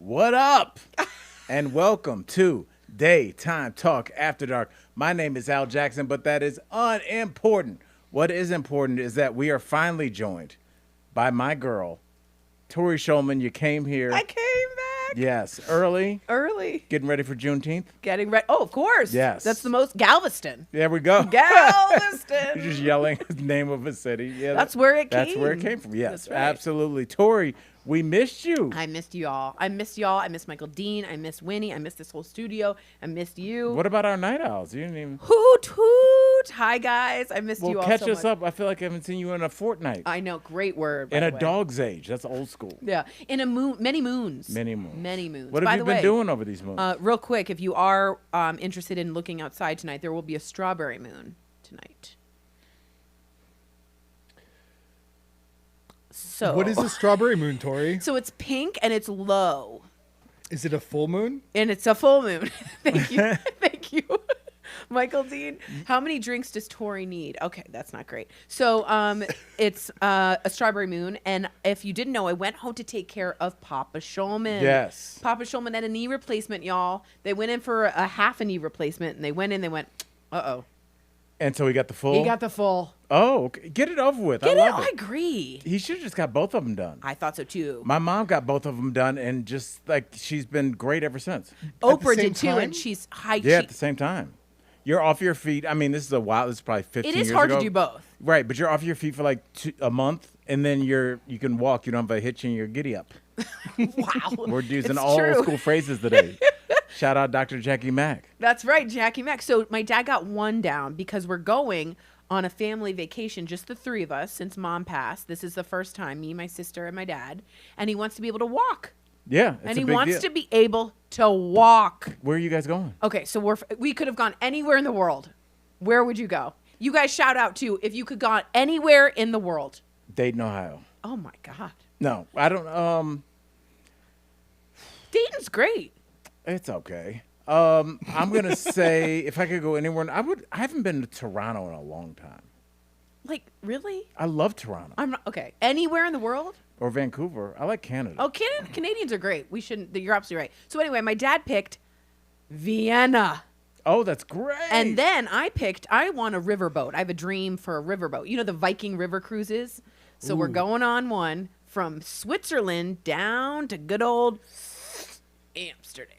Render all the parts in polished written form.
What up? And welcome to Daytime Talk After Dark. My name is Al Jackson, but that is unimportant. What is important is that we are finally joined by my girl, Tory Shulman. You came here. I came back. Yes, early. Early. Getting ready for Juneteenth. Getting ready. Oh, of course. Yes. That's the most Galveston. There we go. Galveston. You're just yelling the name of a city. Yeah, That's where it came. That's where it came from. Yes, That's right. absolutely. Tory, we missed you. I missed you all. I missed y'all. I missed Michael Dean. I missed Winnie. I missed this whole studio. I missed you. What about our night owls? You didn't even. Hoot hoot. Hi guys. I missed you Well, all catch so us much. up. I feel like I haven't seen you in a fortnight. I know. Great word. By In the a way. dog's age. That's old school. Yeah. In a moon. Many moons. Many moons. Many moons. What By have you the been way, doing over these moons? Real quick, if you are interested in looking outside tonight, there will be a strawberry moon tonight. So What is a strawberry moon, Tory? So it's pink and it's low. Is it a full moon? And it's a full moon. Thank you. Thank you. Michael Dean, how many drinks does Tory need? Okay, that's not great. So it's a strawberry moon. And if you didn't know, I went home to take care of Papa Shulman. Yes. Papa Shulman had a knee replacement, y'all. They went in for a half a knee replacement, and they went, uh-oh. And so he got the full? He got the full. Oh, okay. Get it over with. Get I it? love I it. agree. He should have just got both of them done. I thought so, too. My mom got both of them done, and just like she's been great ever since. Oprah same did, too, time? and she's high. Yeah, at the same time. You're off your feet. I mean, this is a while. This is probably 15 It years is ago. hard to do both. Right, but you're off your feet for like a month, and then you can walk. You don't have a hitch and you're giddy up. Wow. We're using It's all true. school phrases today. Shout out Dr. Jackie Mack. That's right, Jackie Mack. So my dad got one down because we're going on a family vacation, just the three of us, since Mom passed. This is the first time, me, my sister, and my dad. And he wants to be able to walk. Yeah, it's And a he big wants deal. to be able to walk. Where are you guys going? Okay, so we could have gone anywhere in the world. Where would you go? You guys shout out, too, if you could go anywhere in the world. Dayton, Ohio. Oh, my God. No, I don't. Dayton's great. It's okay. I'm gonna say if I could go anywhere, I would. I haven't been to Toronto in a long time. Like, really? I love Toronto I'm not, okay. Anywhere in the world? or Vancouver. I like Canada. Oh, Canadians are great. We shouldn't. You're absolutely right. So anyway, my dad picked Vienna. Oh, that's great. And then I want a riverboat. I have a dream for a riverboat. You know the Viking river cruises? So we're going on one from Switzerland down to good old Amsterdam.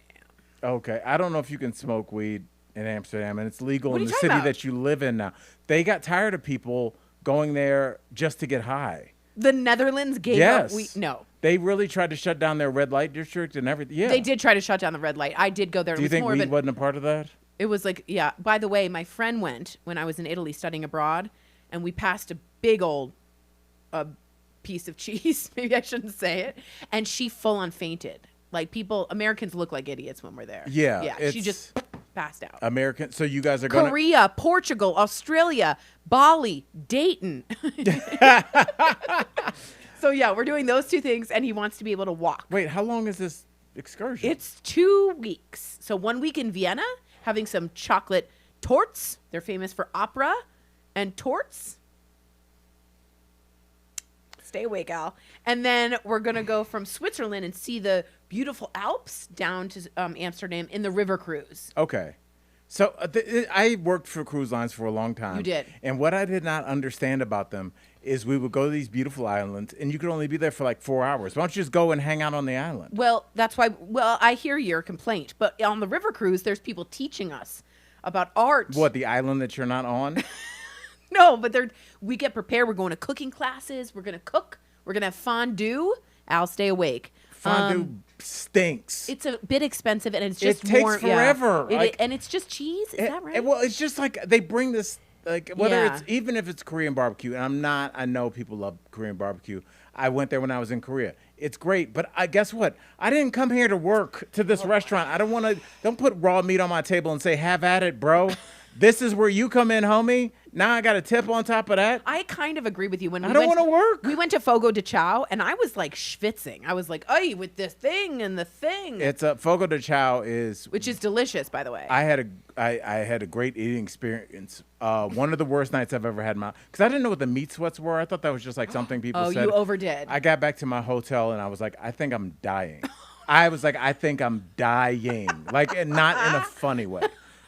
Okay, I don't know if you can smoke weed in Amsterdam, and it's legal What are in you the talking city about? that you live in now. They got tired of people going there just to get high. The Netherlands gave Yes. up. No. They really tried to shut down their red light district and everything. Yeah. They did try to shut down the red light. I did go there. Do you It was think more of weed an, wasn't a part of that? It was like, yeah. By the way, my friend went when I was in Italy studying abroad, and we passed a big old piece of cheese. Maybe I shouldn't say it. And she full on fainted. Like Americans look like idiots when we're there. Yeah, Yeah. She it's- just passed out. American. So you guys are going to. Korea, Portugal, Australia, Bali, Dayton. So yeah, we're doing those two things, and he wants to be able to walk. Wait, how long is this excursion? It's 2 weeks. So 1 week in Vienna, having some chocolate torts. They're famous for opera and torts. Stay awake, Al. And then we're going to go from Switzerland and see the beautiful Alps down to Amsterdam in the river cruise. Okay. So I worked for cruise lines for a long time. You did. And what I did not understand about them is we would go to these beautiful islands, and you could only be there for like 4 hours. Why don't you just go and hang out on the island? Well, that's why. Well, I hear your complaint, but on the river cruise, there's people teaching us about art. What, the island that you're not on? No, but we get prepared. We're going to cooking classes. We're going to cook. We're going to have fondue. I'll stay awake. Fondue stinks. It's a bit expensive, and it's just It takes more, forever. Yeah. Like- And it's just cheese. Is that right? Well, it's just like they bring this, like whether Yeah. it's even if it's Korean barbecue, and I know people love Korean barbecue. I went there when I was in Korea. It's great, but guess what? I didn't come here to work to this restaurant. I don't put raw meat on my table and say, have at it, bro. This is where you come in, homie. Now I got a tip on top of that. I kind of agree with you. When we I don't went want to work. We went to Fogo de Chao, and I was like schwitzing. I was like, "Ay, with this thing and the thing," It's a Fogo de Chao is. which is delicious, by the way. I had a great eating experience. One of the worst nights I've ever had. Because I didn't know what the meat sweats were. I thought that was just like something people Oh, said. you overdid. I got back to my hotel and I was like, I think I'm dying. I was like, I think I'm dying, like, and not in a funny way.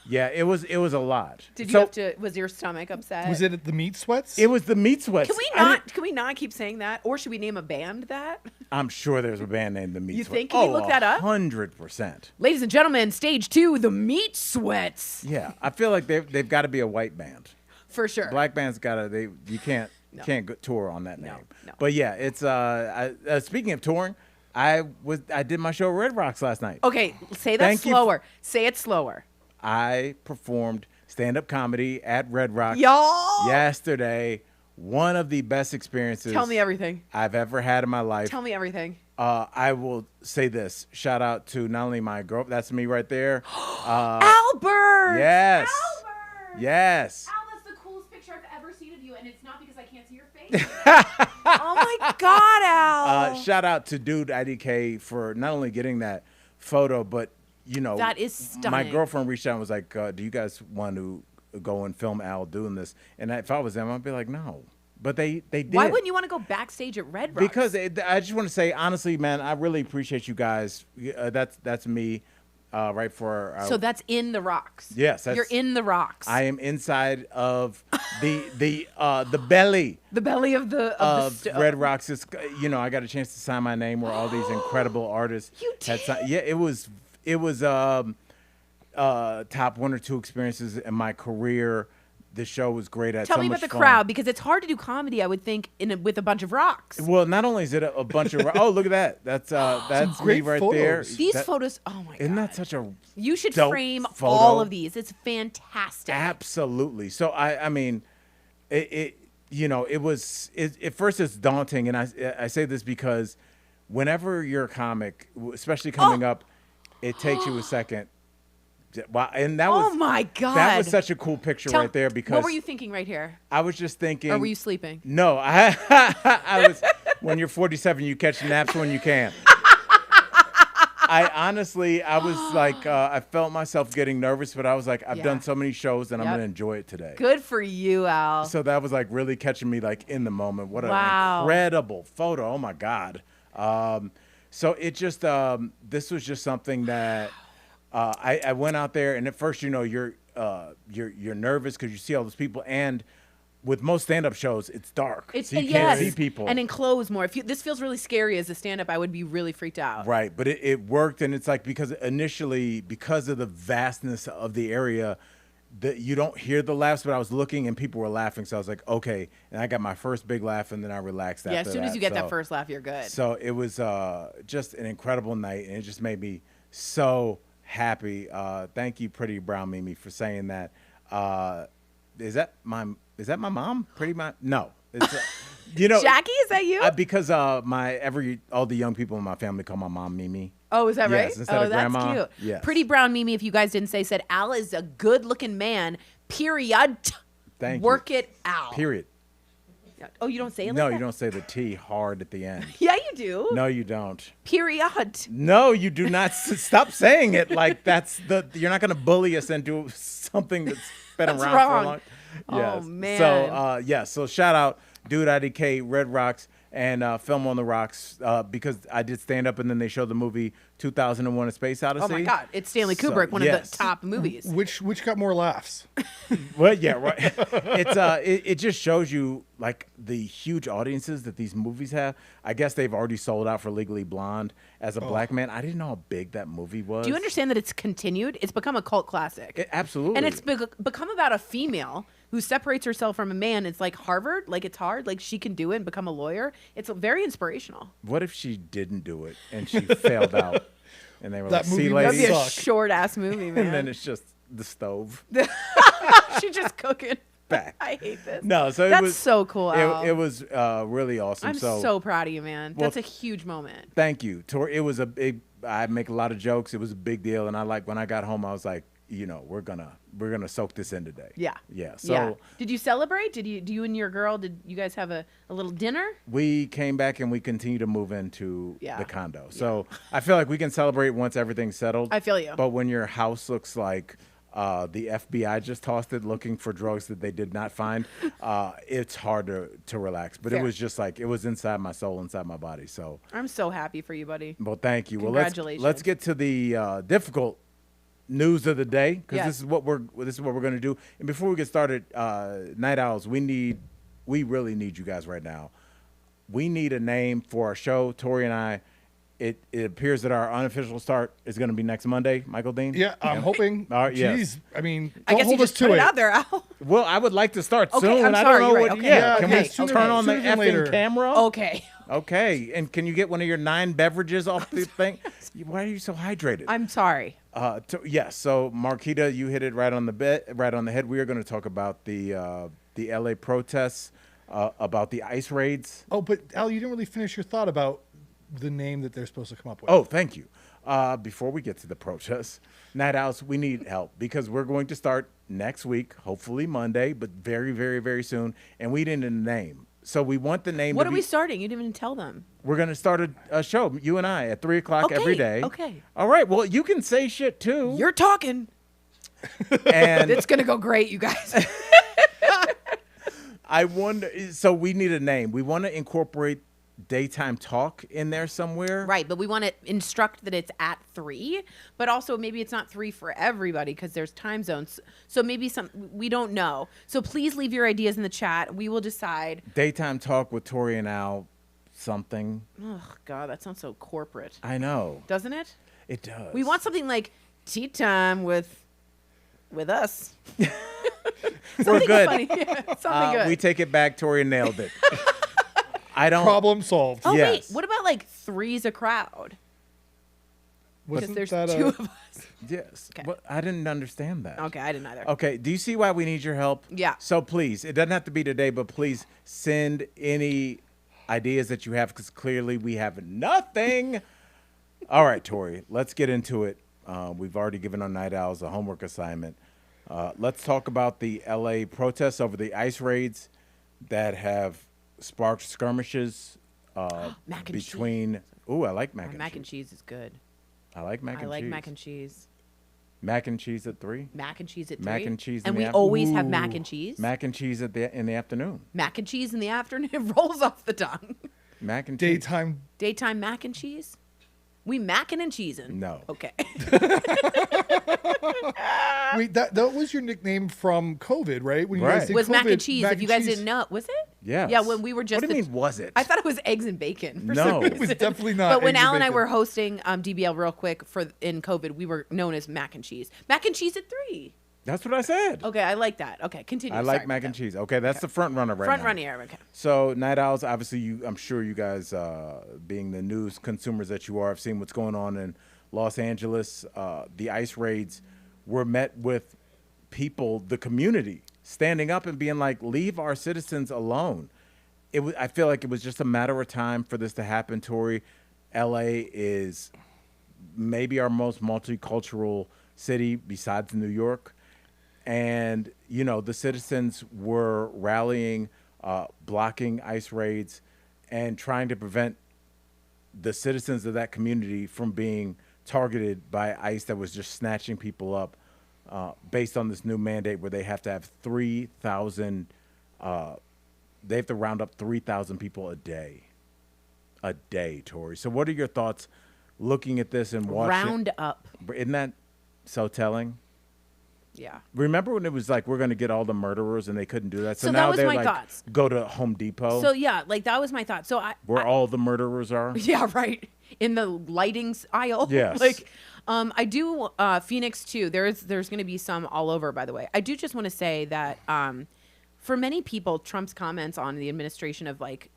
Yeah, it was a lot. Did you have to? Was your stomach upset? Was it the meat sweats? It was the meat sweats. Can we not keep saying that, or should we name a band that? I'm sure there's a band named the Meat You Sweats. think? Can we look that up? 100%. Ladies and gentlemen, stage 2, the Meat Sweats. Yeah, I feel like they've got to be a white band. For sure. Black band's gotta. You can't tour on that name. No. But yeah, it's speaking of touring, I did my show at Red Rocks last night. Okay, say that Thank you slower. Say it slower. I performed stand-up comedy at Red Rocks Y'all. yesterday. One of the best experiences. Tell me everything. I've ever had in my life. Tell me everything. I will say this. Shout out to not only my girl. That's me right there. Albert. Yes. Albert. Yes. Al, that's the coolest picture I've ever seen of you, and it's not because I can't see your face. Oh my God, Al. Shout out to Dude IDK for not only getting that photo, but that is stunning. My girlfriend reached out and was like, "Do you guys want to go and film Al doing this?" And if I was them, I'd be like, "No." But they did. Why wouldn't you want to go backstage at Red Rocks? Because I just want to say honestly, man, I really appreciate you guys. That's me, right for. So that's in the Rocks. Yes, you're in the Rocks. I am inside of the belly. The belly of the Red Rocks. Is I got a chance to sign my name where all these incredible artists. You did? Yeah, it was top 1 or 2 experiences in my career. The show was great. Tell me about the crowd, because it's hard to do comedy, I would think, with a bunch of rocks. Well, not only is it a bunch of oh, look at that. That's me right photos. there. These photos, oh my God. Isn't that such a You should dope frame photo? all of these. It's fantastic. Absolutely. So I mean, it was at first it's daunting, and I say this because whenever you're a comic, especially coming up, it takes you a second. Wow, and that was oh my God. That was such a cool picture right there, because what were you thinking right here? I was just thinking. Or were you sleeping? No, I was. When you're 47, you catch naps when you can. I honestly, I was like, I felt myself getting nervous, but I was like, I've done so many shows, and I'm gonna enjoy it today. Good for you, Al. So that was like really catching me like in the moment. What an incredible photo! Oh my God. So it just this was just something that I went out there, and at first you're nervous because you see all those people, and with most stand-up shows, it's dark, so you can't see people. And enclosed more. This feels really scary as a stand-up, I would be really freaked out. Right, but it worked, and it's like because initially, because of the vastness of the area, that you don't hear the laughs, but I was looking and people were laughing, so I was like, okay, and I got my first big laugh, and then I relaxed after that. Yeah, as soon as you get that first laugh, you're good. So it was just an incredible night, and it just made me so happy. Thank you, Pretty Brown Mimi, for saying that. Is that my mom? Pretty much. No, it's Jackie, is that you? Because all the young people in my family call my mom Mimi. Oh, is that right? Yes, instead of grandma. That's cute. Yes. Pretty Brown Mimi, if you guys didn't say, said Al is a good-looking man. Period. Thank you. Work it out. Period. Oh, you don't say it like No, that? you don't say the T hard at the end. Yeah, you do. No, you don't. Period. No, you do not. Stop saying it like that's you're not going to bully us into something that's been That's around wrong. for a long. Oh, Yes. man. So shout out Dude IDK, Red Rocks, and Film on the Rocks, because I did stand up, and then they showed the movie 2001: A Space Odyssey. Oh my God, it's Stanley Kubrick, one of the top movies. Which got more laughs? Well, yeah, right. It just shows you like the huge audiences that these movies have. I guess they've already sold out for Legally Blonde. As a black man, I didn't know how big that movie was. Do you understand that it's continued? It's become a cult classic. Absolutely. And it's become about a female who separates herself from a man. It's like Harvard, like it's hard, like she can do it and become a lawyer. It's very inspirational. What if she didn't do it and she failed out? And they were That like, movie see, would That'd lady. be a Suck. short ass movie, man. And then it's just the stove She's just cooking. back. I hate this. No, so That's it was so cool, Al. It was really awesome. I'm so proud of you, man. Well, That's a huge moment. thank you, Tory. It was a big. I make a lot of jokes. It was a big deal, and when I got home, I was like, we're gonna soak this in today. Yeah. Yeah. So Yeah. Did you celebrate? Do you and your girl, did you guys have a little dinner? we came back and we continue to move into Yeah. the condo. So I feel like we can celebrate once everything's settled. I feel you. But when your house looks like The FBI just tossed it looking for drugs that they did not find. It's hard to relax. But Fair. it was just like, it was inside my soul, inside my body. So, I'm so happy for you, buddy. well, thank you. Well, Congratulations. let's get to the difficult news of the day, because Yes. this is what we're going to do. And before we get started, Night Owls, we really need you guys right now. We need a name for our show. Tory and I. It appears that our unofficial start is going to be next Monday. Michael Dean. Yeah, I'm hoping. All right, yes. Jeez, I mean, I don't guess you hold us just to put it it. out there, Al. Well, I would like to start Okay, soon. I'm I sorry, don't know you're what. right. Okay. Yeah, can okay, we sooner- turn on the sooner than effing later. camera? Okay. Okay, and can you get one of your 9 beverages off the thing? Why are you so hydrated? I'm sorry. Yes. So, Marquita, you hit it right on the head. We are going to talk about the LA protests, about the ICE raids. Oh, but Al, you didn't really finish your thought about the name that they're supposed to come up with. Oh, thank you. Before we get to the protests, Night Owls, we need help because we're going to start next week, hopefully Monday, but very, very, very soon. And we need a name. So we want the name What to are be, we starting? You didn't even tell them. We're going to start a show, you and I, at 3 o'clock every day. Okay. All right. Well, you can say shit too. You're talking. And It's going to go great, you guys. I wonder, so we need a name. We want to incorporate daytime talk in there somewhere. Right, but we want to instruct that it's at 3, but also maybe it's not 3 for everybody because there's time zones. So maybe we don't know. So please leave your ideas in the chat. We will decide. Daytime talk with Tory and Al something. Oh, God, that sounds so corporate. I know. Doesn't it? It does. We want something like tea time with us. We're Something good. funny. Yeah, something good. We take it back. Tori nailed it. I don't. Problem solved. Oh, Yes. wait. What about like 3's a crowd? Because Wasn't there's that 2 of us. Yes. Okay. But I didn't understand that. Okay, I didn't either. Okay. Do you see why we need your help? Yeah. So please, it doesn't have to be today, but please send any ideas that you have because clearly we have nothing. All right, Tori, let's get into it. We've already given our Night Owls a homework assignment. Let's talk about the LA protests over the ICE raids that have sparked skirmishes Mac and between. Ooh, I like mac and Mac cheese. and cheese is good. I like mac I and like cheese. mac and cheese. Mac and cheese at 3. Mac and cheese at 3. Mac and cheese in And the we af- always have mac Ooh. and cheese. Mac and cheese in the afternoon. Mac and cheese in the afternoon rolls off the tongue. Mac and cheese. Daytime. Daytime mac and cheese? We macking and cheesing. No. Okay. Wait, that was your nickname from COVID, right? When you Right. guys did Was mac COVID, and cheese. If you guys didn't know, was it? Yes. Yeah, when we were just What do you mean, was it? I thought it was eggs and bacon. For No. some It It was reason. definitely not. But when eggs Al and I bacon. were hosting DBL real quick in COVID, we were known as mac and cheese. Mac and cheese at 3. That's what I said. Okay, I like that. Okay, continue. I Oh, Sorry like mac about and that. cheese. Okay, that's the front runner right Front now. running here. Okay. So, Night Owls, obviously, I'm sure you guys, being the news consumers that you are, have seen what's going on in Los Angeles. The ICE raids were met with people, the community, standing up and being like, leave our citizens alone. I feel like it was just a matter of time for this to happen, Tori. LA is maybe our most multicultural city besides New York. And, you know, the citizens were rallying, blocking ICE raids, and trying to prevent the citizens of that community from being targeted by ICE that was just snatching people up based on this new mandate where they have to have 3,000, they have to round up 3,000 people a day. A day, Tori. So what are your thoughts looking at this and watching? Round up. Isn't that so telling? Yeah. Remember when it was like, we're going to get all the murderers and they couldn't do that? So that now was they're my like, thoughts. go to Home Depot So yeah, like that was my thought. So where all the murderers are. yeah, right. In the lightings aisle. Yes. Like, I do Phoenix too. There's going to be some all over, by the way. I do just want to say that for many people, Trump's comments on the administration of like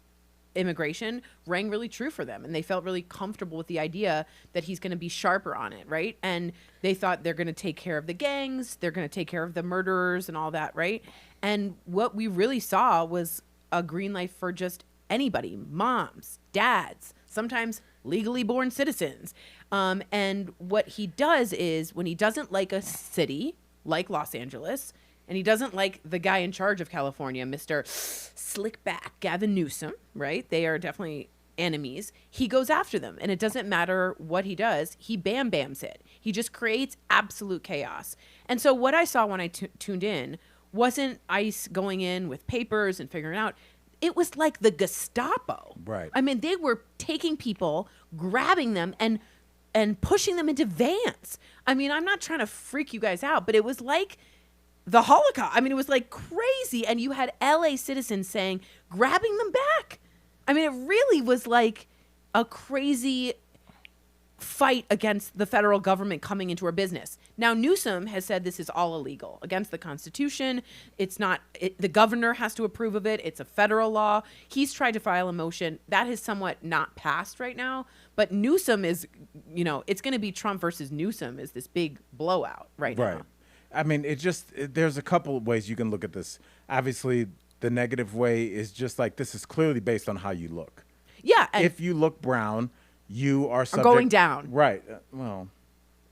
immigration rang really true for them, and they felt really comfortable with the idea that he's going to be sharper on it, right? And they thought they're going to take care of the gangs, they're going to take care of the murderers and all that, right? And what we really saw was a green light for just anybody, moms, dads, sometimes legally born citizens. And what he does is when he doesn't like a city like Los Angeles, and he doesn't like the guy in charge of California, Mr. Slickback Gavin Newsom, right? They are definitely enemies. He goes after them, and it doesn't matter what he does. He bam-bams it. He just creates absolute chaos. And so what I saw when I tuned in wasn't ICE going in with papers and figuring out. It was like the Gestapo. Right. I mean, they were taking people, grabbing them, and pushing them into vans. I mean, I'm not trying to freak you guys out, but it was like the Holocaust. I mean, it was like crazy. And you had LA citizens saying, grabbing them back. I mean, it really was like a crazy fight against the federal government coming into our business. Now, Newsom has said this is all illegal, against the Constitution. It's not, the governor has to approve of it. It's a federal law. He's tried to file a motion. That has somewhat not passed right now. But Newsom is, it's going to be Trump versus Newsom is this big blowout right now. I mean, there's a couple of ways you can look at this. Obviously, the negative way is just like, this is clearly based on how you look. Yeah. If you look brown, you are subject. Going down. Right. Well,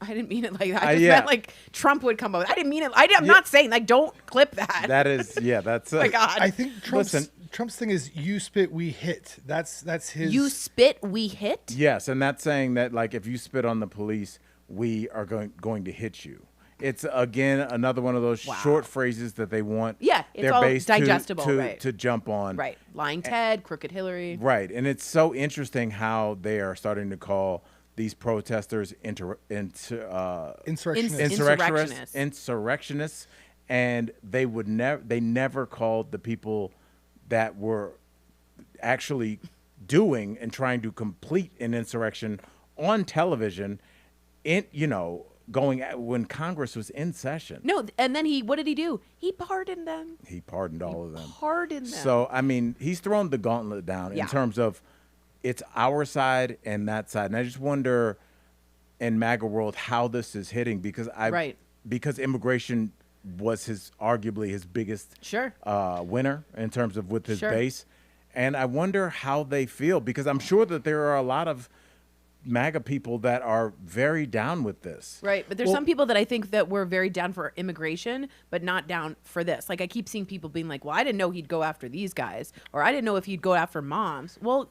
I didn't mean it like that. I just meant like Trump would come up. I didn't mean it. I'm not saying like don't clip that. That is, that's. My God. I think Trump's thing is you spit, we hit. That's his. You spit, we hit. Yes, and that's saying that like if you spit on the police, we are going to hit you. It's again another one of those short phrases that they want. Yeah, it's their all base digestible, to jump on. Right, lying Ted, crooked Hillary. Right, and it's so interesting how they are starting to call these protesters insurrectionists, and they never called the people that were actually doing and trying to complete an insurrection on television. Going when Congress was in session. No, and then what did he do? He pardoned them. He pardoned all of them. Pardoned them. So, I mean, he's thrown the gauntlet down in terms of it's our side and that side. And I just wonder in MAGA world how this is hitting because immigration was arguably his biggest winner in terms of with his base. And I wonder how they feel because I'm sure that there are a lot of MAGA people that are very down with this. Right. But there's some people that I think that were very down for immigration, but not down for this. Like I keep seeing people being like, well, I didn't know he'd go after these guys, or I didn't know if he'd go after moms. Well,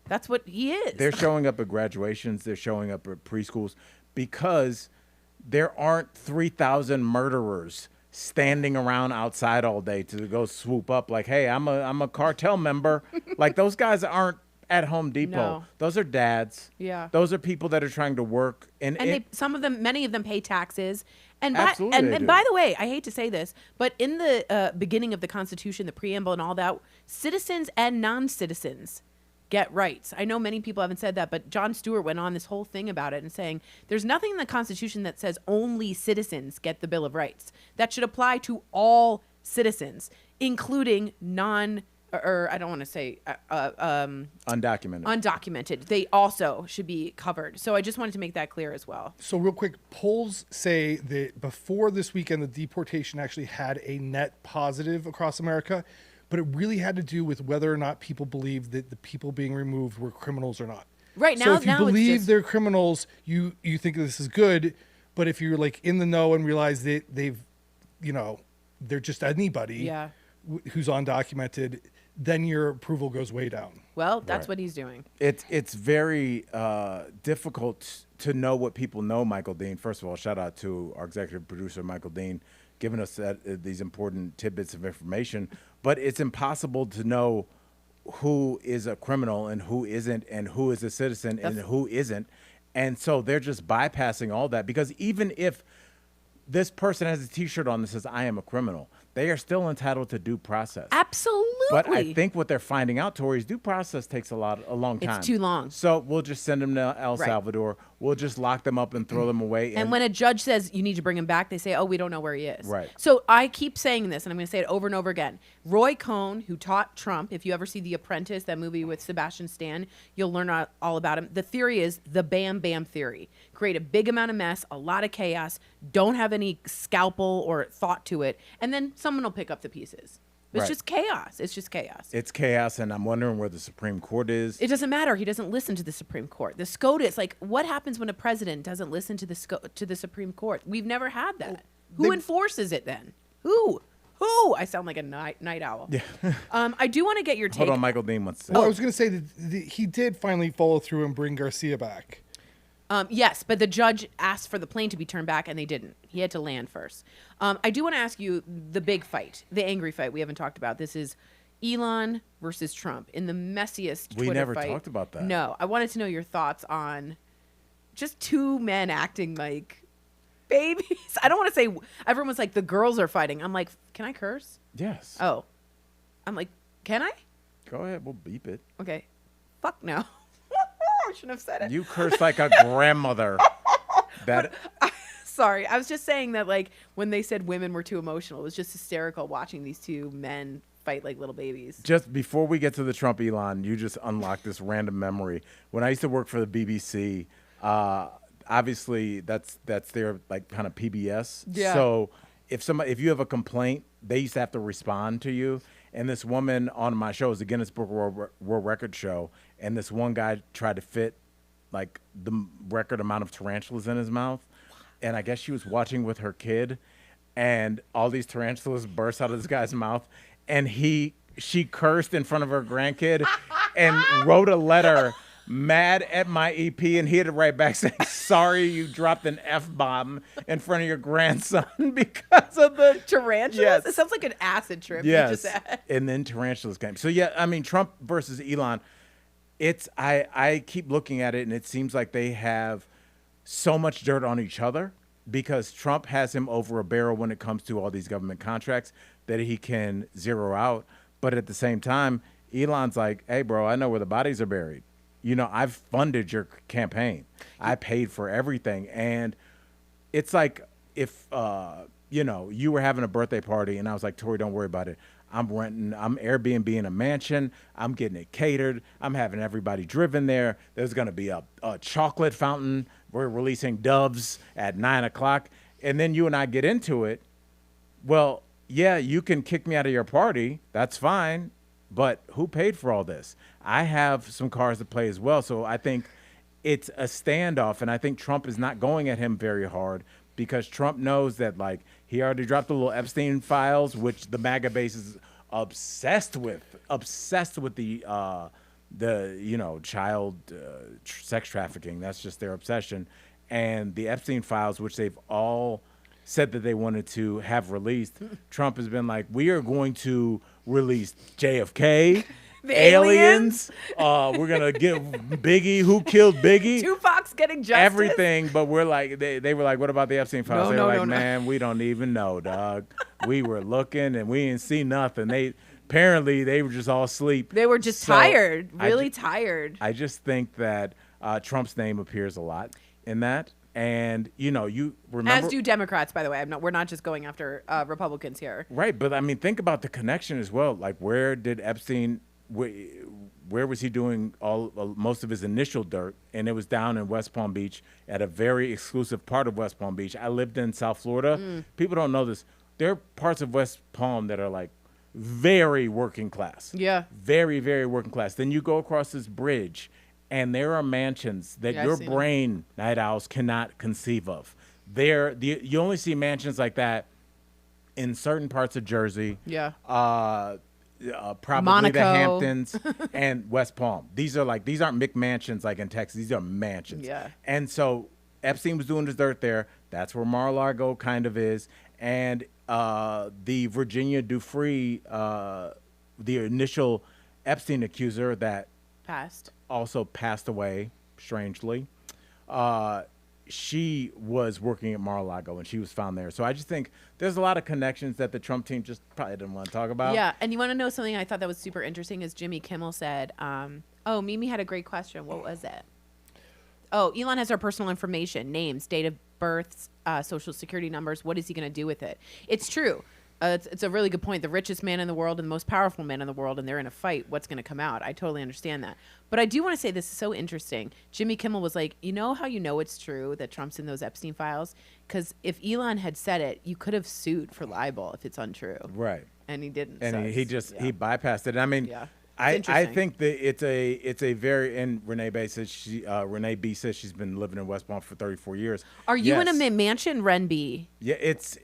that's what he is. They're showing up at graduations. They're showing up at preschools because there aren't 3,000 murderers standing around outside all day to go swoop up like, hey, I'm a cartel member. Like those guys aren't at Home Depot. No. Those are dads. Yeah. Those are people that are trying to work. And many of them pay taxes. And Absolutely and by the way, I hate to say this, but in the beginning of the Constitution, the preamble and all that, citizens and non-citizens get rights. I know many people haven't said that, but Jon Stewart went on this whole thing about it and saying there's nothing in the Constitution that says only citizens get the Bill of Rights. That should apply to all citizens, including or I don't want to say undocumented. They also should be covered. So I just wanted to make that clear as well. So real quick, polls say that before this weekend, the deportation actually had a net positive across America, but it really had to do with whether or not people believed that the people being removed were criminals or not. Right. So if you believe they're criminals, you think this is good. But if you're like in the know and realize that they're just anybody who's undocumented, then your approval goes way down. Well, that's what he's doing. It's very difficult to know what people know, Michael Dean. First of all, shout out to our executive producer, Michael Dean, giving us these important tidbits of information. But it's impossible to know who is a criminal and who isn't, and who is a citizen and who isn't. And so they're just bypassing all that because even if this person has a T-shirt on that says, I am a criminal, they are still entitled to due process. Absolutely. But I think what they're finding out, Tory, is due process takes a long time. It's too long. So we'll just send them to El Salvador. We'll just lock them up and throw them away. And when a judge says you need to bring him back, they say, oh, we don't know where he is. Right. So I keep saying this, and I'm going to say it over and over again. Roy Cohn, who taught Trump, if you ever see The Apprentice, that movie with Sebastian Stan, you'll learn all about him. The theory is the bam, bam theory. Create a big amount of mess, a lot of chaos, don't have any scalpel or thought to it, and then someone will pick up the pieces. It's just chaos. It's just chaos. It's chaos, and I'm wondering where the Supreme Court is. It doesn't matter. He doesn't listen to the Supreme Court. The SCOTUS, like, what happens when a president doesn't listen to the Supreme Court? We've never had that. Who enforces it then? Who? I sound like a night owl. Yeah. I do want to get your take. Hold on, Michael Dean wants to say. Well, I was going to say that he did finally follow through and bring Garcia back. Yes, but the judge asked for the plane to be turned back, and they didn't. He had to land first. I do want to ask you the big fight, the angry fight we haven't talked about. This is Elon versus Trump in the messiest Twitter We never fight. talked about that. No, I wanted to know your thoughts on just two men acting like babies. I don't want to say, everyone was like, the girls are fighting. I'm like, can I curse? Yes. Oh. I'm like, can I? Go ahead. We'll beep it. Okay. Fuck no. I shouldn't have said it. You curse like a grandmother. That. Sorry. I was just saying that, like, when they said women were too emotional, it was just hysterical watching these two men fight like little babies. Just before we get to the Trump Elon, you just unlocked this random memory. When I used to work for the BBC, obviously that's their like kind of PBS. Yeah. So if you have a complaint, they used to have to respond to you. And this woman on my show is the Guinness Book of World Record show, and this one guy tried to fit like the record amount of tarantulas in his mouth, and I guess she was watching with her kid, and all these tarantulas burst out of this guy's mouth, and she cursed in front of her grandkid and wrote a letter mad at my EP, and he had to write back saying, sorry you dropped an F-bomb in front of your grandson because of the tarantulas? Yes. It sounds like an acid trip. Yes. You just had. And then tarantulas came. So yeah, I mean, Trump versus Elon, I keep looking at it, and it seems like they have so much dirt on each other because Trump has him over a barrel when it comes to all these government contracts that he can zero out. But at the same time, Elon's like, hey, bro, I know where the bodies are buried. You know, I've funded your campaign. I paid for everything. And it's like if, you know, you were having a birthday party and I was like, Tory, don't worry about it. I'm Airbnb in a mansion. I'm getting it catered. I'm having everybody driven there. There's going to be a chocolate fountain. We're releasing doves at 9 o'clock. And then you and I get into it. Well, yeah, you can kick me out of your party. That's fine. But who paid for all this? I have some cards to play as well. So I think it's a standoff. And I think Trump is not going at him very hard because Trump knows that, like, he already dropped the little Epstein files, which the MAGA base is obsessed with the you know, child sex trafficking. That's just their obsession. And the Epstein files, which they've all said that they wanted to have released, Trump has been like, we are going to release JFK, The aliens. We're going to give Biggie, who killed Biggie. Tupac's getting justice. Everything, but we're like, they were like, what about the Epstein files? They were like, no. man, we don't even know, dog. We were looking and we didn't see nothing. Apparently they were just all asleep. They were just tired, really tired. I just think that Trump's name appears a lot in that. And, you know, you remember. As do Democrats, by the way. We're not just going after Republicans here. Right. But I mean, think about the connection as well. Like, where did Epstein, where was he doing most of his initial dirt? And it was down in West Palm Beach at a very exclusive part of West Palm Beach. I lived in South Florida. People don't know this. There are parts of West Palm that are like very working class. Yeah. Very, very working class. Then you go across this bridge and there are mansions that your brain, night owls, cannot conceive of. You only see mansions like that in certain parts of Jersey. Yeah. Probably Monaco. the Hamptons and West Palm. These aren't McMansions like in Texas. These are mansions. Yeah. And so Epstein was doing his dirt there. That's where Mar-a-Lago kind of is. And the Virginia Dufresne, the initial Epstein accuser that also passed away, strangely. She was working at Mar-a-Lago, and she was found there. So I just think there's a lot of connections that the Trump team just probably didn't want to talk about. Yeah, and you want to know something I thought that was super interesting is Jimmy Kimmel said, oh, Mimi had a great question. What was it? Oh, Elon has our personal information, names, date of births, social security numbers. What is he going to do with it? It's true. It's a really good point. The richest man in the world and the most powerful man in the world, and they're in a fight. What's going to come out? I totally understand that. But I do want to say this is so interesting. Jimmy Kimmel was like, you know how you know it's true that Trump's in those Epstein files? Because if Elon had said it, you could have sued for libel if it's untrue. Right. And he didn't. And so he bypassed it. I mean, I think that it's a very, and Renee B says she's been living in West Palm for 34 years. Are you in a mansion, Ren B? Yeah, it's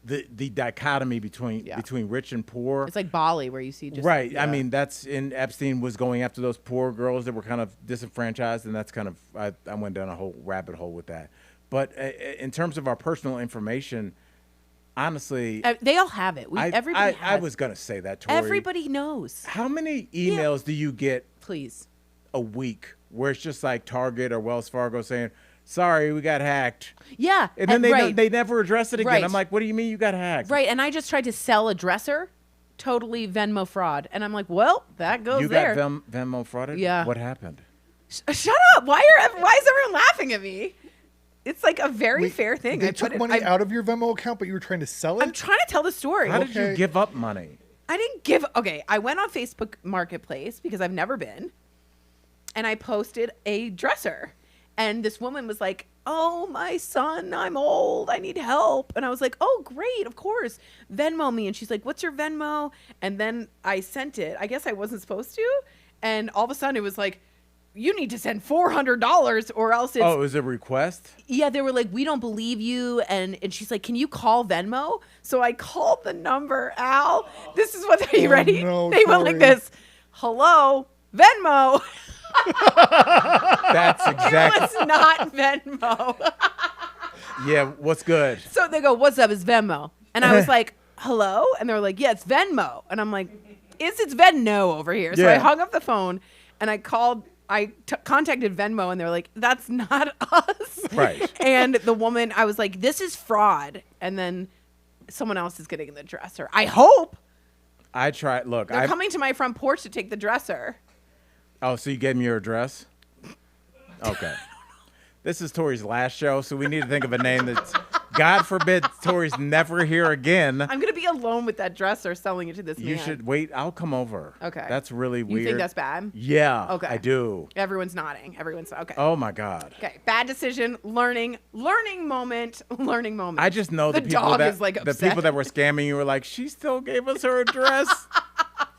the dichotomy between rich and poor. It's like Bali, where you see just right. Yeah. I mean, that's in Epstein was going after those poor girls that were kind of disenfranchised, and that's kind of I went down a whole rabbit hole with that. But in terms of our personal information, honestly, they all have it. Everybody has. I was gonna say that, Tory. Everybody knows. How many emails do you get, please, a week where it's just like Target or Wells Fargo saying, "Sorry, we got hacked." Yeah, and then they never address it again. Right. I'm like, what do you mean you got hacked? Right, and I just tried to sell a dresser, totally Venmo fraud, and I'm like, well, that goes there. You got Venmo frauded? Yeah. What happened? Shut up! Why is everyone laughing at me? It's like a very fair thing. They took money out of your Venmo account, but you were trying to sell it? I'm trying to tell the story. How did you give up money? I didn't give... Okay, I went on Facebook Marketplace because I've never been, and I posted a dresser. And this woman was like, "Oh, my son, I'm old. I need help." And I was like, "Oh, great, of course. Venmo me." And she's like, "What's your Venmo?" And then I sent it. I guess I wasn't supposed to. And all of a sudden it was like, "You need to send $400 or else it's..." Oh, it was a request? Yeah, they were like, "We don't believe you." And she's like, "Can you call Venmo?" So I called the number, Al. This is what, are you ready? No, they went like this. "Hello, Venmo." That's exactly. It was not Venmo. Yeah, what's good? So they go, "What's up? It's Venmo." And I was like, "Hello?" And they're like, "Yeah, it's Venmo." And I'm like, it's Venmo over here. So I hung up the phone and I contacted Venmo, and they're like, "That's not us." Right. And the woman, I was like, "This is fraud." And then someone else is getting the dresser. I hope. I tried. Look, they're coming to my front porch to take the dresser. Oh, so you gave me your address? Okay. This is Tory's last show, so we need to think of a name that's, God forbid, Tory's never here again. I'm going to be alone with that dresser selling it to this man. You should wait. I'll come over. Okay. That's really weird. You think that's bad? Yeah. Okay. I do. Everyone's nodding. Everyone's okay. Oh my God. Okay. Bad decision. Learning moment. I just know the people dog that is like the upset. people that were scamming you were like, she still gave us her address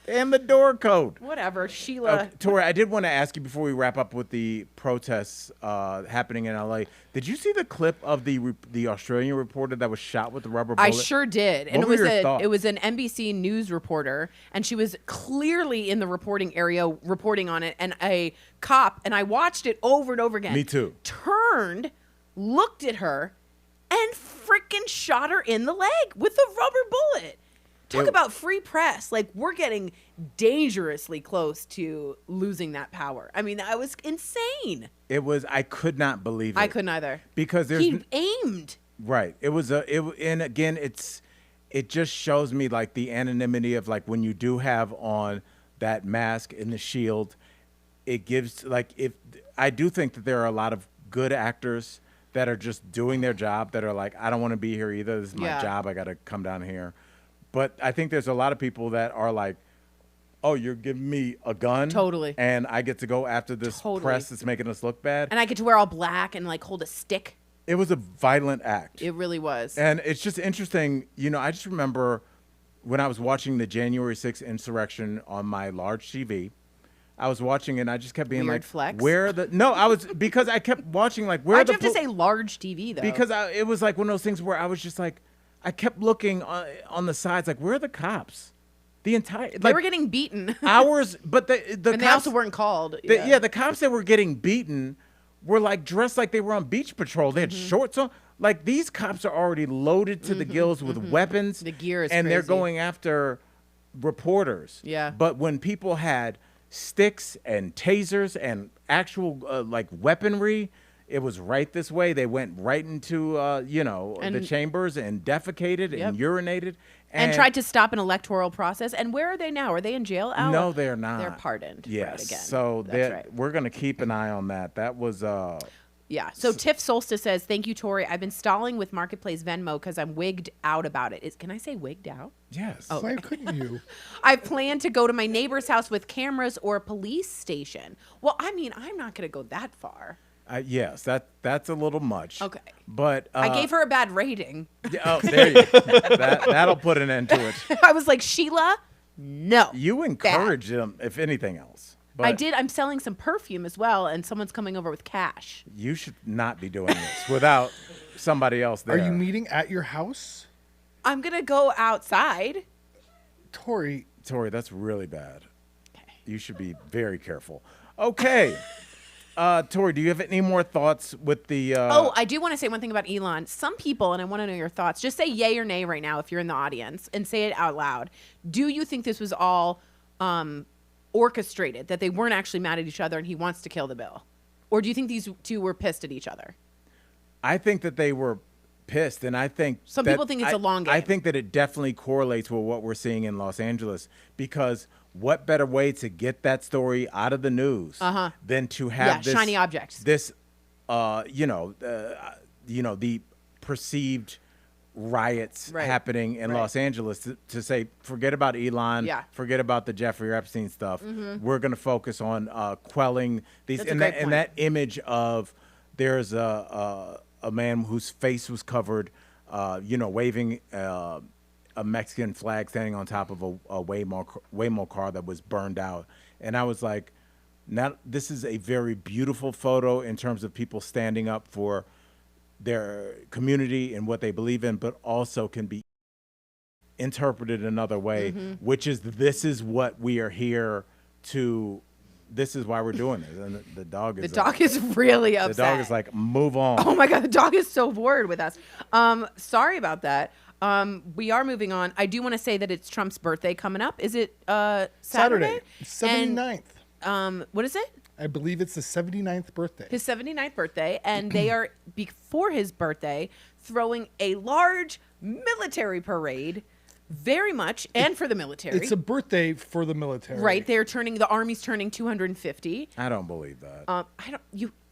and the door code. Whatever, Sheila. Tory, I did want to ask you before we wrap up with the protests happening in LA. Did you see the clip of the Australian reporter that was shot with the rubber bullet? I sure did. And What were your thoughts? it was an NBC News reporter, and she was clearly in the reporting area reporting on it, and a cop, and I watched it over and over again. Me too. Turned, looked at her, and freaking shot her in the leg with a rubber bullet. Talk about free press. Like, we're getting dangerously close to losing that power. I mean, that was insane. I could not believe it. I couldn't either. Because he aimed. Right. And again, it just shows me like the anonymity of like when you do have on that mask and the shield, it gives like, if I do think that there are a lot of good actors that are just doing their job that are like, I don't want to be here either. This is my job. I got to come down here. But I think there's a lot of people that are like, oh, you're giving me a gun? Totally. And I get to go after this press that's making us look bad? And I get to wear all black and like hold a stick. It was a violent act. It really was. And it's just interesting. You know, I just remember when I was watching the January 6th insurrection on my large TV, I was watching and I just kept being Weird like, flex. because I kept watching like, why'd you have to say large TV though? Because it was like one of those things where I was just like, I kept looking on the sides, like, where are the cops? They were getting beaten. Hours, but the and cops, they also weren't called. The cops that were getting beaten were like dressed like they were on beach patrol. They had shorts on. Like, these cops are already loaded to the gills with weapons. The gear is and crazy. They're going after reporters. Yeah. But when people had sticks and tasers and actual like weaponry, it was right this way. They went right into, the chambers and defecated and urinated. And tried to stop an electoral process. And where are they now? Are they in jail? No, they're not. They're pardoned. Yes. Right, again. So that's right. We're going to keep an eye on that. That was... Yeah. So Tiff Solstice says, "Thank you, Tory. I've been stalling with Marketplace Venmo because I'm wigged out about it." Can I say wigged out? Yes. Oh. Why couldn't you? I plan to go to my neighbor's house with cameras or a police station. Well, I mean, I'm not going to go that far. Yes, that's a little much. Okay. But I gave her a bad rating. Oh, there you go. That'll put an end to it. I was like, Sheila, No. You encourage them, if anything else. But I did. I'm selling some perfume as well, and someone's coming over with cash. You should not be doing this without somebody else there. Are you meeting at your house? I'm going to go outside. Tory, that's really bad. You should be very careful. Okay. Tory, do you have any more thoughts with the... I do want to say one thing about Elon. Some people, and I want to know your thoughts, just say yay or nay right now if you're in the audience, and say it out loud. Do you think this was all orchestrated, that they weren't actually mad at each other and he wants to kill the bill? Or do you think these two were pissed at each other? I think that they were pissed, and I think... Some people think it's a long game. I think that it definitely correlates with what we're seeing in Los Angeles, because what better way to get that story out of the news than to have this shiny objects. This, the perceived riots happening in Los Angeles to say, forget about Elon, forget about the Jeffrey Epstein stuff. We're going to focus on quelling these, and that image of there's a man whose face was covered, waving a Mexican flag standing on top of a Waymo car that was burned out. And I was like, now this is a very beautiful photo in terms of people standing up for their community and what they believe in, but also can be interpreted another way, which is this is what we are here to... This is why we're doing this. And the dog is... The dog is really upset. The dog is like, move on. Oh, my God. The dog is so bored with us. Sorry about that. We are moving on. I do want to say that it's Trump's birthday coming up. Is it Saturday? 79th. And, what is it? I believe it's the 79th birthday. His 79th birthday. And they are, before his birthday, throwing a large military parade. Very much, and for the military. It's a birthday for the military. Right. The Army's turning 250. I don't believe that.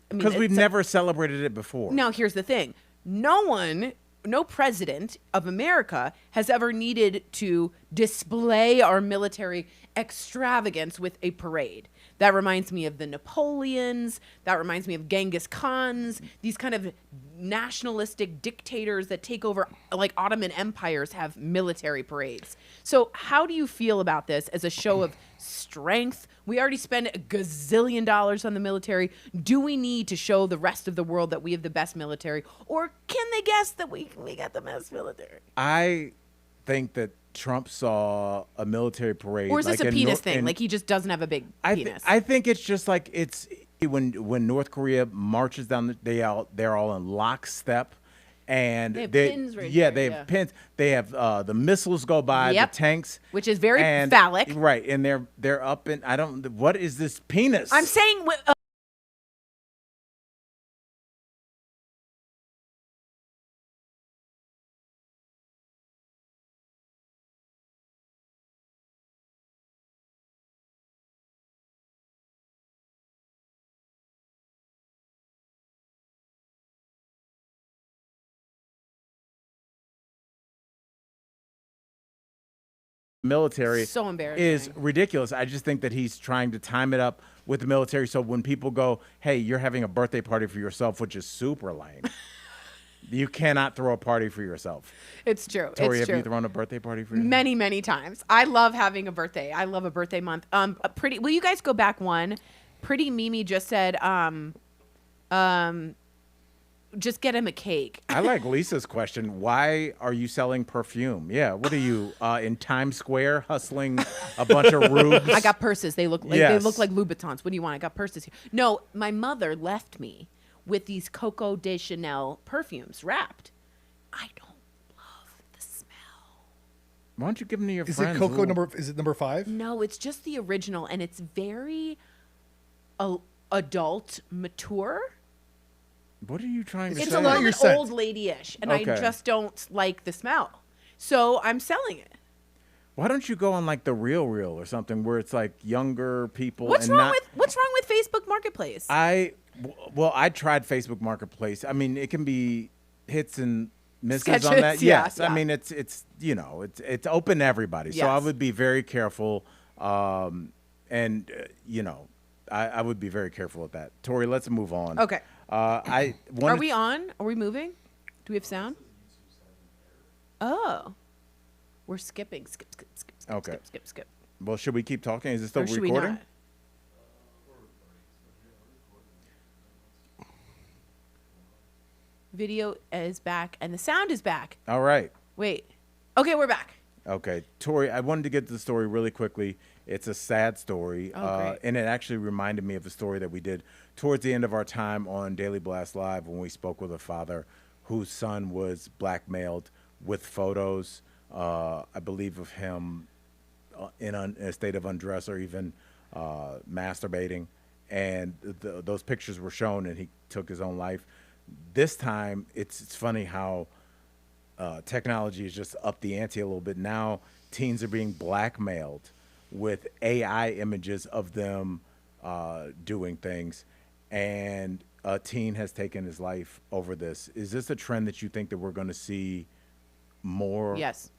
Because we've never celebrated it before. Now, here's the thing. No president of America has ever needed to display our military extravagance with a parade. That reminds me of the Napoleons. That reminds me of Genghis Khans. These kind of nationalistic dictators that take over, like Ottoman empires, have military parades. So how do you feel about this as a show of strength? We already spend $1 gazillion on the military. Do we need to show the rest of the world that we have the best military? Or can they guess that we got the best military? I think that Trump saw a military parade. Or is this a penis thing? Like he just doesn't have a big penis? I think it's just like it's when North Korea marches down, they're all in lockstep. And they have pins right yeah, there, they have pins. They have the missiles go by, the tanks, which is very phallic, right? And they're up in what is this penis? I'm saying. Military so embarrassing. Is ridiculous. I just think that he's trying to time it up with the military, so when people go, hey, you're having a birthday party for yourself, which is super lame. You cannot throw a party for yourself. It's true. Tori, have you thrown a birthday party for yourself? Many, many times. I love having a birthday. I love a birthday month. Will you guys go back one? Pretty Mimi just said, just get him a cake. I like Lisa's question. Why are you selling perfume? Yeah. What are you in Times Square hustling a bunch of rubes? I got purses. They look like Louboutins. What do you want? I got purses here. No, my mother left me with these Coco de Chanel perfumes wrapped. I don't love the smell. Why don't you give them to your friends? Is it Coco number? Is it number 5? No, it's just the original, and it's very adult, mature. What are you trying to say? It's a little bit old lady-ish, and I just don't like the smell. So I'm selling it. Why don't you go on like the Real or something where it's like younger people? What's wrong with Facebook Marketplace? I tried Facebook Marketplace. I mean, it can be hits and misses Sketches, on that. Yeah, yes, I mean it's open to everybody. So I would be very careful. I would be very careful with that. Tori, let's move on. Okay. Are we on? Are we moving? Do we have sound? Oh. We're skipping. Skip. Okay. Skip. Well, should we keep talking? Is it still Or should we recording? not? Video is back and the sound is back. All right. Wait. Okay, we're back. Okay, Tory, I wanted to get to the story really quickly. It's a sad story, Great. and it actually reminded me of the story that we did towards the end of our time on Daily Blast Live when we spoke with a father whose son was blackmailed with photos, I believe, of him in a state of undress or even masturbating, and those pictures were shown, and he took his own life. This time, it's funny how technology has just upped the ante a little bit. Now teens are being blackmailed with AI images of them doing things, and a teen has taken his life over this. Is this a trend that you think that we're going to see more? Yes.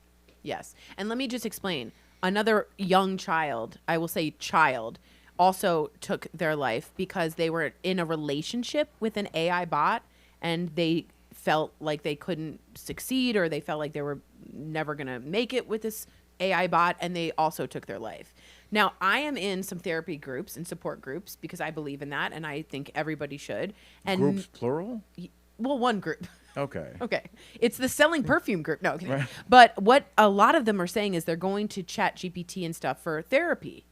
And let me just explain. Another young child, I will say child, also took their life because they were in a relationship with an AI bot and they felt like they couldn't succeed, or they felt like they were never going to make it with this AI bot, and they also took their life. Now, I am in some therapy groups and support groups because I believe in that, and I think everybody should. And Groups plural? well, one group. Okay. Okay. It's the selling perfume group. No, okay. Right. But what a lot of them are saying is they're going to Chat GPT and stuff for therapy.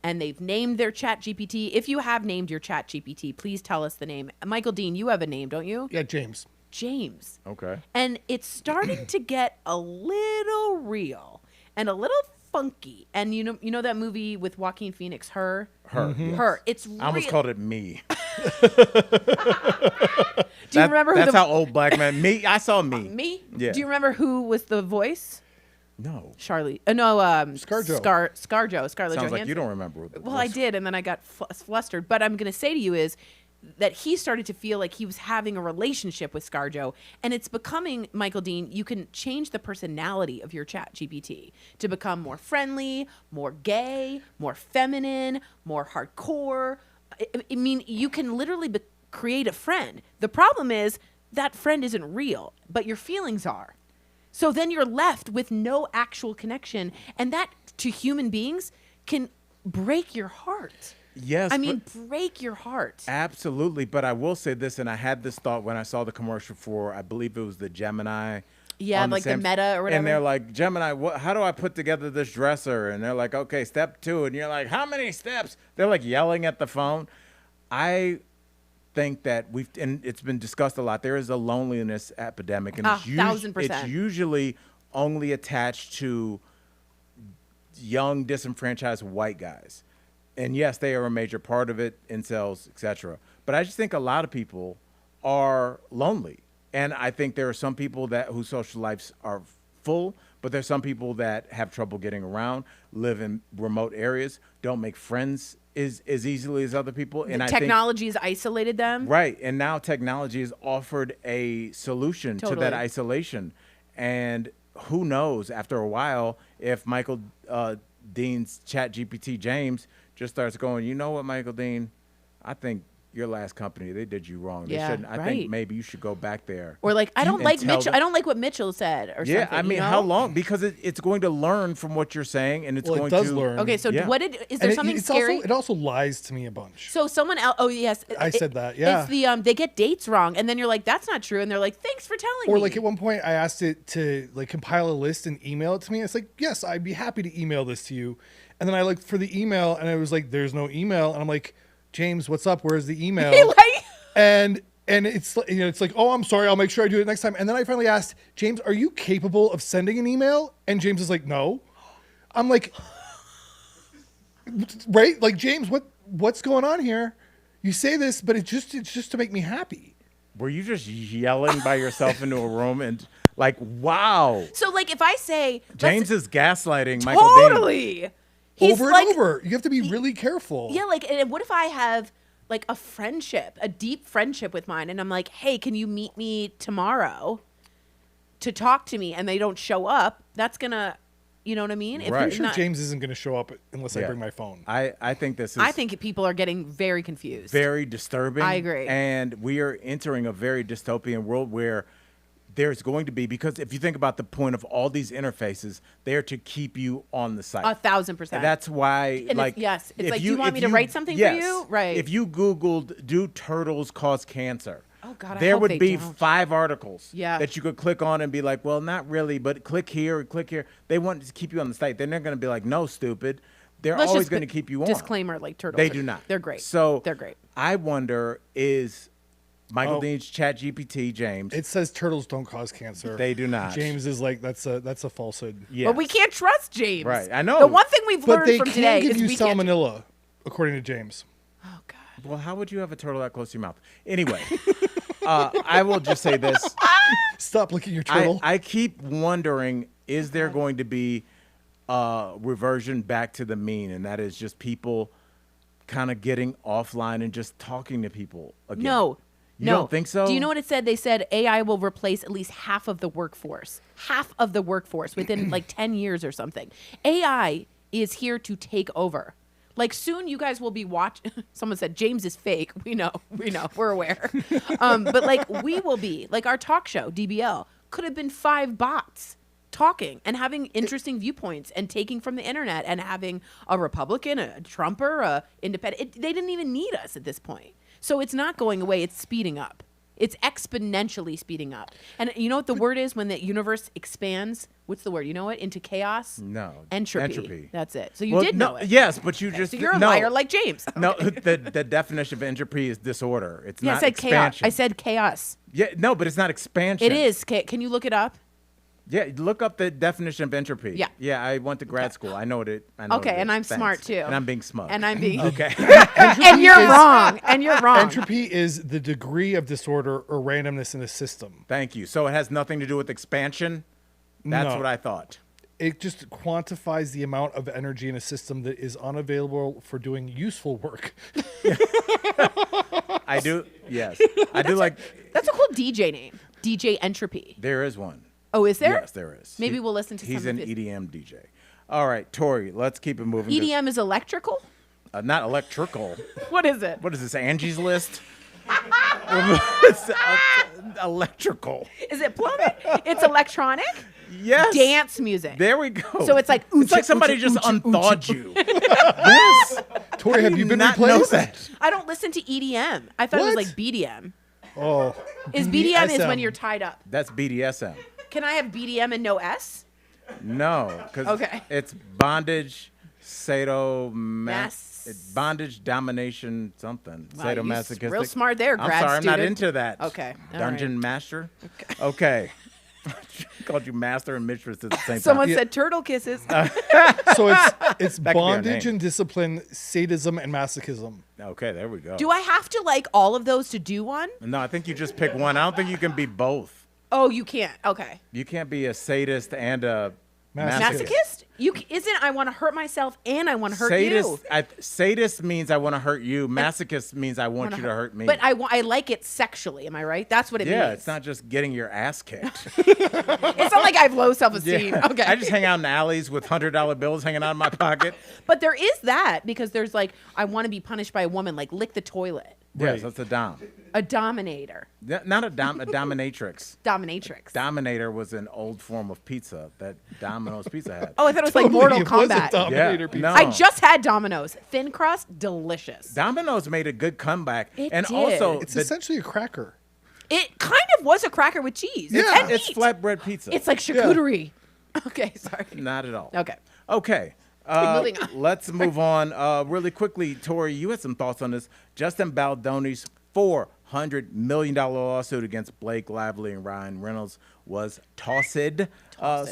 And they've named their Chat GPT. If you have named your Chat GPT, please tell us the name. Michael Dean, you have a name, don't you? Yeah, James. James. Okay. And it's starting to get a little real and a little funky. And you know that movie with Joaquin Phoenix, Her? Her. Yes. Her. It's I almost called it Me. Do you remember who that's how old black man. Me. I saw Me. Me? Yeah. Do you remember who was the voice? No. Charlie. No, ScarJo. Scarlett Sounds Johansson. like you don't remember. Well, I did, and then I got flustered. But I'm going to say to you is that he started to feel like he was having a relationship with ScarJo, and it's becoming, Michael Dean, you can change the personality of your Chat GPT to become more friendly, more gay, more feminine, more hardcore. I mean, you can literally create a friend. The problem is that friend isn't real, but your feelings are. So then you're left with no actual connection, and that to human beings can break your heart. Yes. I mean, break your heart. Absolutely. But I will say this, and I had this thought when I saw the commercial for, I believe it was the Gemini. Yeah, like the Meta or whatever. And they're like, Gemini, how do I put together this dresser? And they're like, okay, step 2. And you're like, how many steps? They're like yelling at the phone. I think that and it's been discussed a lot, there is a loneliness epidemic. And it's 1,000%. It's usually only attached to young, disenfranchised white guys. And yes, they are a major part of it, incels, etc. But I just think a lot of people are lonely. And I think there are some people whose social lives are full, but there's some people that have trouble getting around, live in remote areas, don't make friends as easily as other people. And technology has isolated them. Right. And now technology has offered a solution to that isolation. And who knows, after a while, if Michael Dean's Chat GPT James just starts going, you know what, Michael Dean, I think your last company, they did you wrong. They shouldn't. I think maybe you should go back there. Or like, I don't like Mitchell. I don't like what Mitchell said or something. Yeah, I mean, how long? Because it's going to learn from what you're saying, and it's going to learn. Okay, so is there something scary? It also lies to me a bunch. So someone else, oh yes. I said that, yeah. It's the, they get dates wrong, and then you're like, that's not true. And they're like, thanks for telling me. Or like at one point I asked it to like compile a list and email it to me. It's like, yes, I'd be happy to email this to you. And then I looked for the email and it was like, there's no email. And I'm like, James, what's up? Where's the email? And it's, it's like, oh, I'm sorry. I'll make sure I do it next time. And then I finally asked, James, are you capable of sending an email? And James is like, no. I'm like, right? Like, James, what's going on here? You say this, but it's just to make me happy. Were you just yelling by yourself into a room and like, wow? So like, if I say James is gaslighting Michael Dean. Totally. Over and over. You have to be really careful. Yeah, like, and what if I have like a friendship, a deep friendship with mine, and I'm like, hey, can you meet me tomorrow to talk to me? And they don't show up. That's gonna, you know what I mean? I'm pretty sure James isn't gonna show up unless I bring my phone. I think this is. I think people are getting very confused. Very disturbing. I agree. And we are entering a very dystopian world where there's going to be, because if you think about the point of all these interfaces, they're to keep you on the site. 1,000%. And that's why, And like, it's if like, do you want me to write something for you? Right. If you Googled, do turtles cause cancer? Oh, God, I there hope would they be don't. 5 articles Yeah. that you could click on and be like, well, not really, but click here or click here. They want to keep you on the site. They're not going to be like, no, stupid. They're Let's always just going to put keep you on. Disclaimer, like turtles. They do not. They're great. So they're great. I wonder, is Michael Dean's ChatGPT, James? It says turtles don't cause cancer. They do not. James is like, that's a falsehood. Yes. But we can't trust James. Right, I know. The one thing we've But learned they from can today give is you we can't. salmonella, according to James. Oh, God. Well, how would you have a turtle that close to your mouth? Anyway, I will just say this. Stop licking your turtle. I keep wondering, is there going to be a reversion back to the mean? And that is just people kind of getting offline and just talking to people again. No. You no. don't think so? Do you know what it said? They said AI will replace at least half of the workforce. Half of the workforce within like 10 years or something. AI is here to take over. Like soon you guys will be watching. Someone said James is fake. We know, we're aware. But like we will be, like our talk show, DBL, could have been 5 bots talking and having interesting viewpoints and taking from the internet and having a Republican, a Trumper, a independent. They didn't even need us at this point. So it's not going away. It's speeding up. It's exponentially speeding up. And you know what the word is when the universe expands? What's the word? You know what? Into chaos? No. Entropy. That's it. So you did know it. Yes, but you Okay, just so you're a no. liar like James. No, the definition of entropy is disorder. It's Yeah, I not said expansion. chaos. I said chaos. Yeah, no, but it's not expansion. It is. Can you look it up? Yeah, look up the definition of entropy. Yeah. Yeah, I went to grad school. I know what it. I know Okay, what it and is. I'm smart, Thanks. too. And I'm being smug. And I'm being okay. and you're wrong. And you're wrong. Entropy is the degree of disorder or randomness in a system. Thank you. So it has nothing to do with expansion. That's No. what I thought. It just quantifies the amount of energy in a system that is unavailable for doing useful work. I do. Yes, I do like. That's a cool DJ name. DJ Entropy. There is one. Oh, is there? Yes, there is. Maybe we'll listen to He's some an of his. EDM DJ. All right, Tory. Let's keep it moving. EDM is electrical? Not electrical. What is it? What is this? Angie's List. It's, electrical. Is it plumbing? It's electronic? Yes. Dance music. There we go. So it's like it's like oocha, somebody oocha, just oocha, unthawed you. Yes. Tori, have you been not know replaced? that? I don't listen to EDM. I thought it was What? like BDM. Oh. Is BDM is when BDSM. you're tied up. That's BDSM. Can I have BDM and no S? No, because Okay. it's bondage, sadomas. Mas- It's bondage, domination, something. Wow, you Sadomasochistic. real smart there, I'm grad sorry, I'm not student. into that. Okay, all Dungeon right. master. Okay. Called you master and mistress at the same Someone time. said turtle kisses. So it's That could be our bondage name. and discipline, sadism and masochism. Okay, there we go. Do I have to like all of those to do one? No, I think you just pick one. I don't think you can be both. Oh, you can't. Okay. You can't be a sadist and a Masochist. Masochist? Isn't I want to hurt myself and I want to hurt you. Sadist means I want to hurt you. Masochist means I want you to hurt me. But I like it sexually. Am I right? That's what it yeah, means. it's not just getting your ass kicked. It's not like I have low self-esteem. Yeah. Okay. I just hang out in alleys with $100 bills hanging out of my pocket. But there is that because there's like I want to be punished by a woman, like lick the toilet. Yes, Right. that's a dom. A dominator. Not a dominatrix. Dominatrix. Dominator was an old form of pizza that Domino's Pizza had. Oh, I thought it was like Mortal It was a Kombat. Dominator Yeah, pizza. no. I just had Domino's. Thin crust, delicious. Domino's made a good comeback. It and did. also, It's the- essentially a cracker. It kind of was a cracker with cheese. Yeah. And it's meat. flatbread pizza. It's like charcuterie. Okay, sorry. Not at all. Okay. Okay. Moving on. Let's move on really quickly. Tori, you had some thoughts on this. Justin Baldoni's $400 million lawsuit against Blake Lively and Ryan Reynolds was tossed.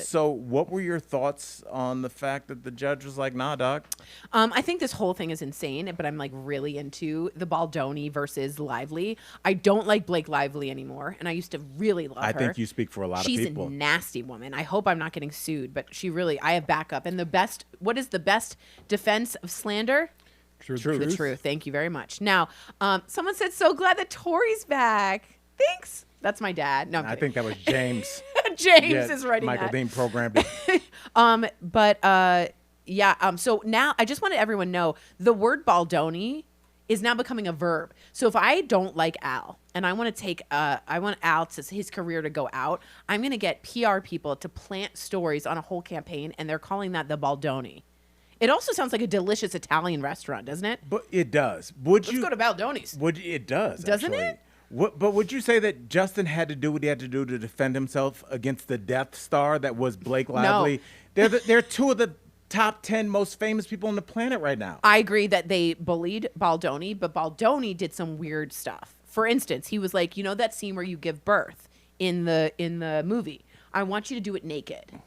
So what were your thoughts on the fact that the judge was like, nah, dog? I think this whole thing is insane, but I'm like really into the Baldoni versus Lively. I don't like Blake Lively anymore, and I used to really love her. I think you speak for a lot She's of people. a nasty woman. I hope I'm not getting sued, but I have backup. And what is the best defense of slander? Truth. The truth. Thank you very much. Now, someone said, so glad that Tory's back. Thanks. That's my dad. No, I'm I kidding. think that was James. James is writing Michael that. Dean programmed it. So now I just wanted everyone to know the word Baldoni is now becoming a verb. So if I don't like Al and I want Al to his career to go out, I'm going to get PR people to plant stories on a whole campaign, and they're calling that the Baldoni. It also sounds like a delicious Italian restaurant, doesn't it? But it does. Let's go to Baldoni's. It does. Doesn't actually. it? But would you say that Justin had to do what he had to do to defend himself against the Death Star that was Blake Lively? No. They're two of the top 10 most famous people on the planet right now. I agree that they bullied Baldoni, but Baldoni did some weird stuff. For instance, he was like, that scene where you give birth in the movie. I want you to do it naked.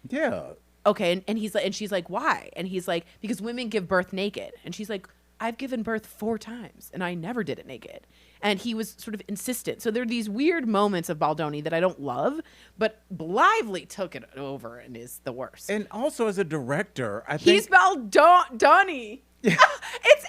Yeah. Okay, and he's like, and she's like, why? And he's like, because women give birth naked. And she's like, I've given birth 4 times, and I never did it naked. And he was sort of insistent. So there are these weird moments of Baldoni that I don't love, but Lively took it over and is the worst. And also as a director, I think he's Baldoni. It's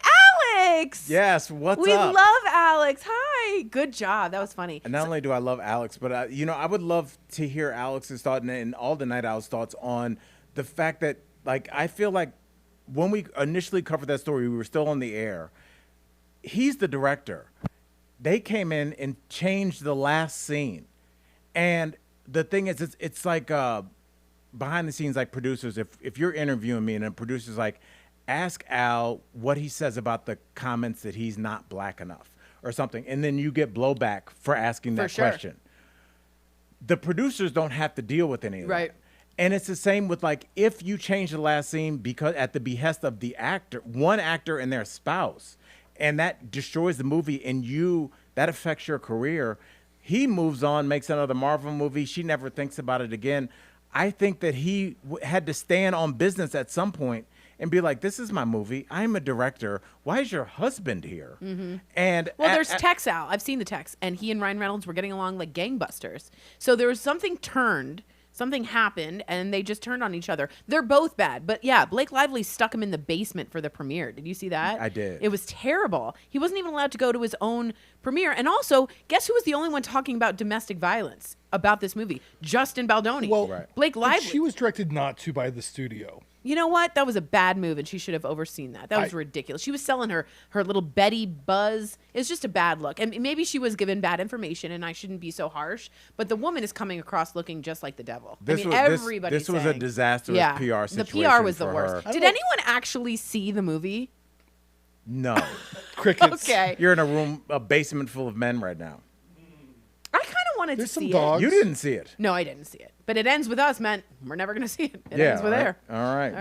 Alex. Yes, what's we up? We love Alex. Hi. Good job. That was funny. And not only do I love Alex, but I would love to hear Alex's thought and all the Night Owl's thoughts on the fact that, like, I feel like when we initially covered that story, we were still on the air. He's the director. They came in and changed the last scene. And the thing is, it's like behind the scenes, like producers, if you're interviewing me and a producer's like, ask Al what he says about the comments that he's not black enough or something. And then you get blowback for asking that question. The producers don't have to deal with any of that. And it's the same with, like, if you change the last scene because at the behest of the actor, one actor and their spouse, and that destroys the movie and that affects your career. He moves on, makes another Marvel movie. She never thinks about it again. I think that he had to stand on business at some point and be like, this is my movie. I'm a director. Why is your husband here? Mm-hmm. And there's texts out. I've seen the text. And he and Ryan Reynolds were getting along like gangbusters. So there was something happened, and they just turned on each other. They're both bad. But yeah, Blake Lively stuck him in the basement for the premiere. Did you see that? I did. It was terrible. He wasn't even allowed to go to his own premiere. And also, guess who was the only one talking about domestic violence about this movie? Justin Baldoni. Well, Blake Lively. She was directed not to by the studio. You know what? That was a bad move, and she should have overseen that. That was ridiculous. She was selling her little Betty Buzz. It's just a bad look. And maybe she was given bad information, and I shouldn't be so harsh. But the woman is coming across looking just like the devil. This was a disastrous PR situation. The PR was the worst. Her. Did anyone actually see the movie? No. Crickets. Okay. You're in a basement full of men right now. I kind of wanted There's to some see dogs. it. You didn't see it. No, I didn't see it. But it ends with us, man. We're never going to see it. It ends with her. All right.